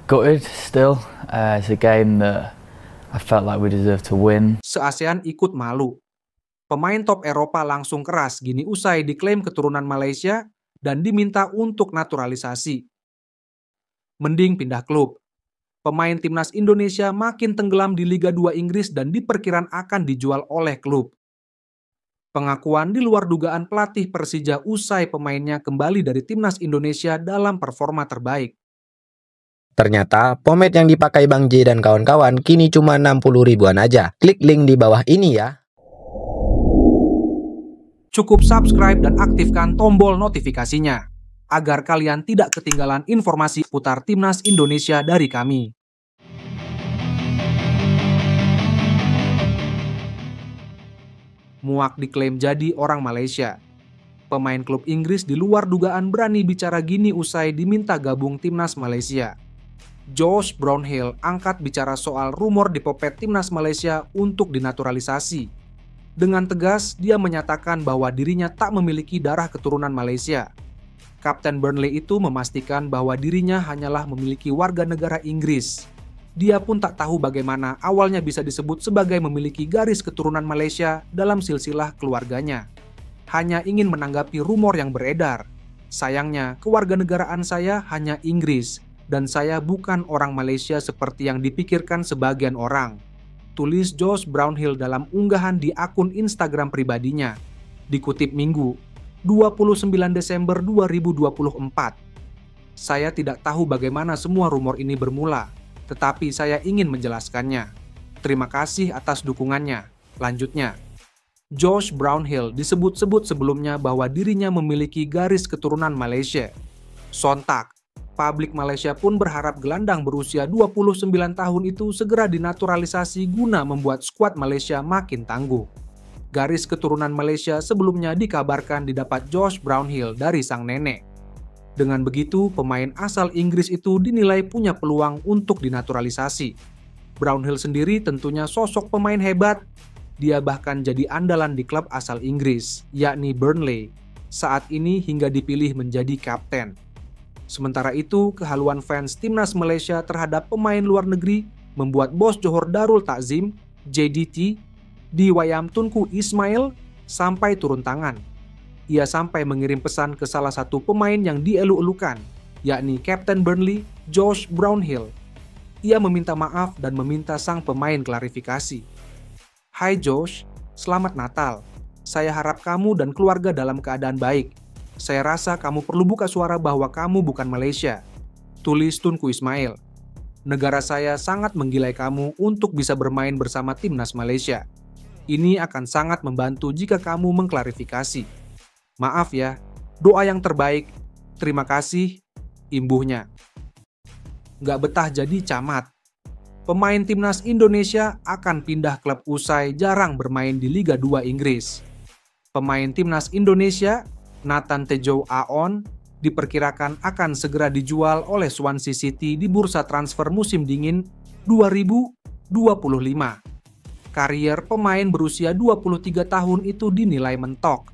Gutted still. It's a game that I felt like we deserved to win. Se-ASEAN ikut malu. Pemain top Eropa langsung keras gini usai diklaim keturunan Malaysia dan diminta untuk naturalisasi. Mending pindah klub. Pemain timnas Indonesia makin tenggelam di Liga 2 Inggris dan diperkirakan akan dijual oleh klub. Pengakuan di luar dugaan pelatih Persija usai pemainnya kembali dari timnas Indonesia dalam performa terbaik. Ternyata, pomade yang dipakai Bang J dan kawan-kawan kini cuma 60 ribuan aja. Klik link di bawah ini ya. Cukup subscribe dan aktifkan tombol notifikasinya, agar kalian tidak ketinggalan informasi putar timnas Indonesia dari kami. Muak diklaim jadi orang Malaysia. Pemain klub Inggris di luar dugaan berani bicara gini usai diminta gabung timnas Malaysia. Josh Brownhill angkat bicara soal rumor dipopet timnas Malaysia untuk dinaturalisasi. Dengan tegas, dia menyatakan bahwa dirinya tak memiliki darah keturunan Malaysia. Kapten Burnley itu memastikan bahwa dirinya hanyalah memiliki warga negara Inggris. Dia pun tak tahu bagaimana awalnya bisa disebut sebagai memiliki garis keturunan Malaysia dalam silsilah keluarganya. Hanya ingin menanggapi rumor yang beredar. Sayangnya, kewarganegaraan saya hanya Inggris. Dan saya bukan orang Malaysia seperti yang dipikirkan sebagian orang, tulis Josh Brownhill dalam unggahan di akun Instagram pribadinya. Dikutip Minggu, 29 Desember 2024. Saya tidak tahu bagaimana semua rumor ini bermula, tetapi saya ingin menjelaskannya. Terima kasih atas dukungannya. Lanjutnya, Josh Brownhill disebut-sebut sebelumnya bahwa dirinya memiliki garis keturunan Malaysia. Sontak, publik Malaysia pun berharap gelandang berusia 29 tahun itu segera dinaturalisasi guna membuat skuad Malaysia makin tangguh. Garis keturunan Malaysia sebelumnya dikabarkan didapat Josh Brownhill dari sang nenek. Dengan begitu, pemain asal Inggris itu dinilai punya peluang untuk dinaturalisasi. Brownhill sendiri tentunya sosok pemain hebat. Dia bahkan jadi andalan di klub asal Inggris, yakni Burnley. Saat ini hingga dipilih menjadi kapten. Sementara itu, kehaluan fans timnas Malaysia terhadap pemain luar negeri membuat bos Johor Darul Takzim, JDT, di Wayam Tunku Ismail sampai turun tangan. Ia sampai mengirim pesan ke salah satu pemain yang dielu-elukan, yakni Kapten Burnley, Josh Brownhill. Ia meminta maaf dan meminta sang pemain klarifikasi. Hai Josh, selamat Natal. Saya harap kamu dan keluarga dalam keadaan baik. Saya rasa kamu perlu buka suara bahwa kamu bukan Malaysia, tulis Tunku Ismail. Negara saya sangat menggilai kamu untuk bisa bermain bersama timnas Malaysia. Ini akan sangat membantu jika kamu mengklarifikasi. Maaf ya, doa yang terbaik. Terima kasih, imbuhnya. Gak betah jadi camat. Pemain timnas Indonesia akan pindah klub usai jarang bermain di Liga 2 Inggris. Pemain timnas Indonesia Nathan Tejo Aon diperkirakan akan segera dijual oleh Swansea City di bursa transfer musim dingin 2025. Karier pemain berusia 23 tahun itu dinilai mentok.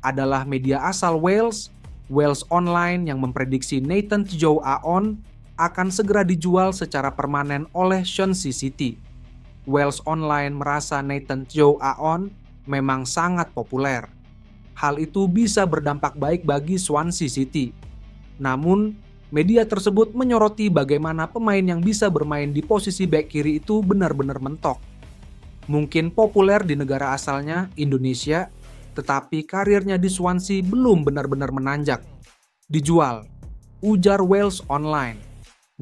Adalah media asal Wales, Wales Online yang memprediksi Nathan Tejo Aon akan segera dijual secara permanen oleh Swansea City. Wales Online merasa Nathan Tejo Aon memang sangat populer. Hal itu bisa berdampak baik bagi Swansea City. Namun, media tersebut menyoroti bagaimana pemain yang bisa bermain di posisi bek kiri itu benar-benar mentok. Mungkin populer di negara asalnya, Indonesia, tetapi karirnya di Swansea belum benar-benar menanjak. Dijual, ujar Wales Online.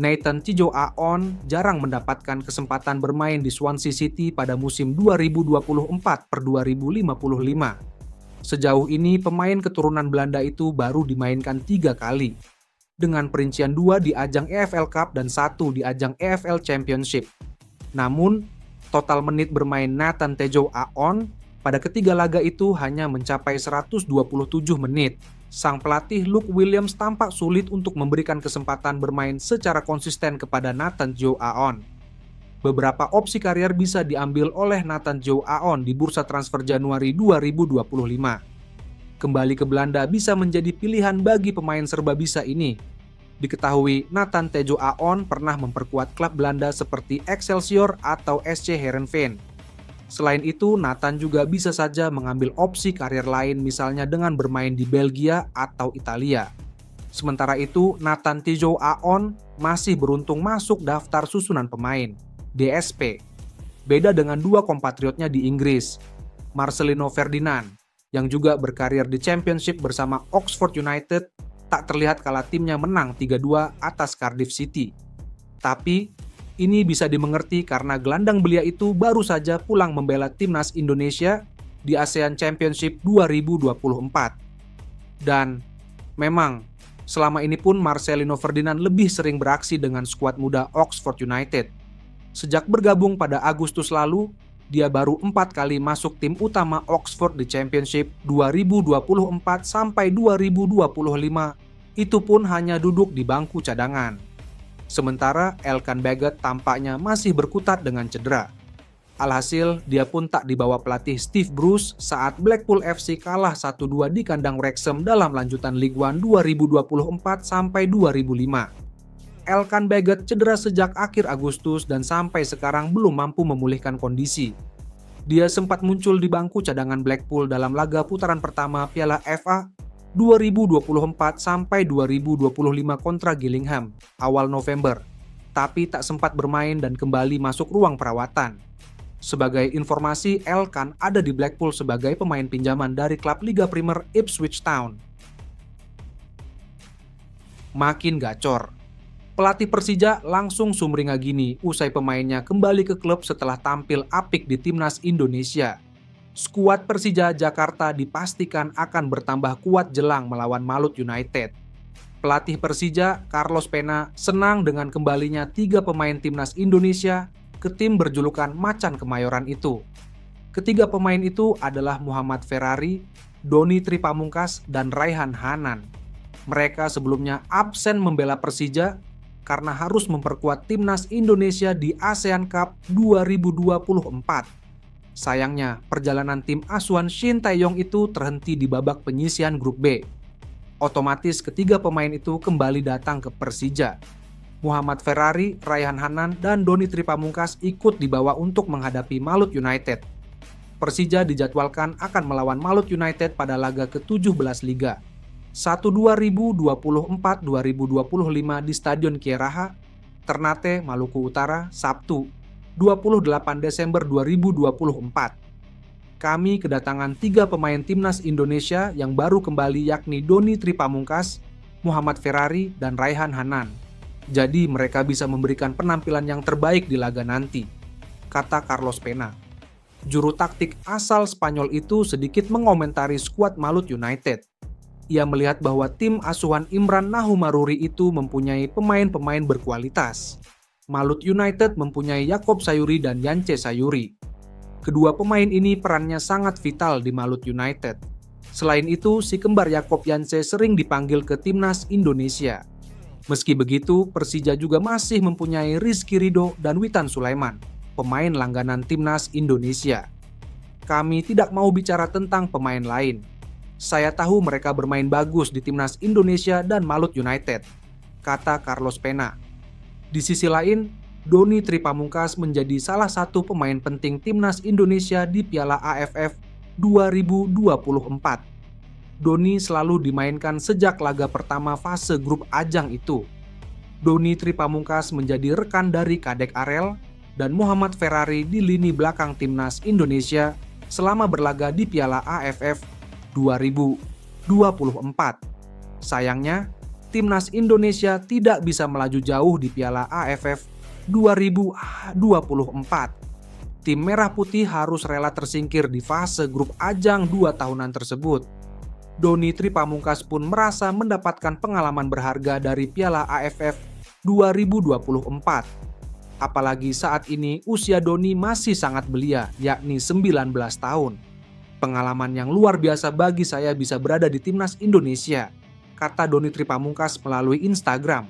Nathan Tejo Aon jarang mendapatkan kesempatan bermain di Swansea City pada musim 2024-2055. Sejauh ini pemain keturunan Belanda itu baru dimainkan 3 kali, dengan perincian 2 di ajang EFL Cup dan 1 di ajang EFL Championship. Namun, total menit bermain Nathan Tejo Aon pada ketiga laga itu hanya mencapai 127 menit. Sang pelatih Luke Williams tampak sulit untuk memberikan kesempatan bermain secara konsisten kepada Nathan Tejo Aon. Beberapa opsi karier bisa diambil oleh Nathan Tejo Aon di bursa transfer Januari 2025. Kembali ke Belanda bisa menjadi pilihan bagi pemain serba bisa ini. Diketahui Nathan Tejo Aon pernah memperkuat klub Belanda seperti Excelsior atau SC Heerenveen. Selain itu, Nathan juga bisa saja mengambil opsi karir lain misalnya dengan bermain di Belgia atau Italia. Sementara itu, Nathan Tejo Aon masih beruntung masuk daftar susunan pemain, DSP. Beda dengan dua kompatriotnya di Inggris, Marcelino Ferdinand, yang juga berkarir di Championship bersama Oxford United, tak terlihat kala timnya menang 3-2 atas Cardiff City. Tapi, ini bisa dimengerti karena gelandang belia itu baru saja pulang membela timnas Indonesia di ASEAN Championship 2024. Dan memang selama ini pun Marcelino Ferdinand lebih sering beraksi dengan skuad muda Oxford United. Sejak bergabung pada Agustus lalu, dia baru 4 kali masuk tim utama Oxford di Championship 2024 sampai 2025, itu pun hanya duduk di bangku cadangan. Sementara Elkan Baggett tampaknya masih berkutat dengan cedera. Alhasil, dia pun tak dibawa pelatih Steve Bruce saat Blackpool FC kalah 1-2 di kandang Wrexham dalam lanjutan League One 2024 sampai 2005. Elkan Baggett cedera sejak akhir Agustus dan sampai sekarang belum mampu memulihkan kondisi. Dia sempat muncul di bangku cadangan Blackpool dalam laga putaran pertama Piala FA 2024 sampai 2025 kontra Gillingham awal November, tapi tak sempat bermain dan kembali masuk ruang perawatan. Sebagai informasi, Elkan ada di Blackpool sebagai pemain pinjaman dari klub Liga Premier Ipswich Town. Makin gacor. Pelatih Persija langsung sumringah gini usai pemainnya kembali ke klub setelah tampil apik di timnas Indonesia. Skuad Persija Jakarta dipastikan akan bertambah kuat jelang melawan Malut United. Pelatih Persija, Carlos Pena, senang dengan kembalinya 3 pemain timnas Indonesia ke tim berjulukan Macan Kemayoran itu. Ketiga pemain itu adalah Muhammad Ferrari, Doni Tripamungkas, dan Raihan Hanan. Mereka sebelumnya absen membela Persija karena harus memperkuat timnas Indonesia di ASEAN Cup 2024. Sayangnya, perjalanan tim asuhan Shin Tae-yong itu terhenti di babak penyisihan grup B. Otomatis ketiga pemain itu kembali datang ke Persija. Muhammad Ferrari, Raihan Hanan, dan Doni Tripamungkas ikut dibawa untuk menghadapi Malut United. Persija dijadwalkan akan melawan Malut United pada laga ke-17 Liga 1 2024-2025 di Stadion Kieraha, Ternate, Maluku Utara, Sabtu 28 Desember 2024. Kami kedatangan 3 pemain timnas Indonesia yang baru kembali yakni Doni Tripamungkas, Muhammad Ferrari, dan Raihan Hanan. Jadi mereka bisa memberikan penampilan yang terbaik di laga nanti, kata Carlos Pena. Juru taktik asal Spanyol itu sedikit mengomentari skuad Malut United. Ia melihat bahwa tim asuhan Imran Nahumaruri itu mempunyai pemain-pemain berkualitas. Malut United mempunyai Yakob Sayuri dan Yance Sayuri. Kedua pemain ini perannya sangat vital di Malut United. Selain itu, si kembar Yakob Yance sering dipanggil ke timnas Indonesia. Meski begitu, Persija juga masih mempunyai Rizky Ridho dan Witan Sulaiman, pemain langganan timnas Indonesia. Kami tidak mau bicara tentang pemain lain. Saya tahu mereka bermain bagus di timnas Indonesia dan Malut United, kata Carlos Pena. Di sisi lain, Doni Tripamungkas menjadi salah satu pemain penting timnas Indonesia di Piala AFF 2024. Doni selalu dimainkan sejak laga pertama fase grup ajang itu. Doni Tripamungkas menjadi rekan dari Kadek Arel dan Muhammad Ferrari di lini belakang timnas Indonesia selama berlaga di Piala AFF 2024. Sayangnya, timnas Indonesia tidak bisa melaju jauh di Piala AFF 2024. Tim Merah Putih harus rela tersingkir di fase grup ajang 2 tahunan tersebut. Doni Tripamungkas pun merasa mendapatkan pengalaman berharga dari Piala AFF 2024. Apalagi saat ini usia Doni masih sangat belia, yakni 19 tahun. Pengalaman yang luar biasa bagi saya bisa berada di timnas Indonesia, kata Doni Tripamungkas melalui Instagram.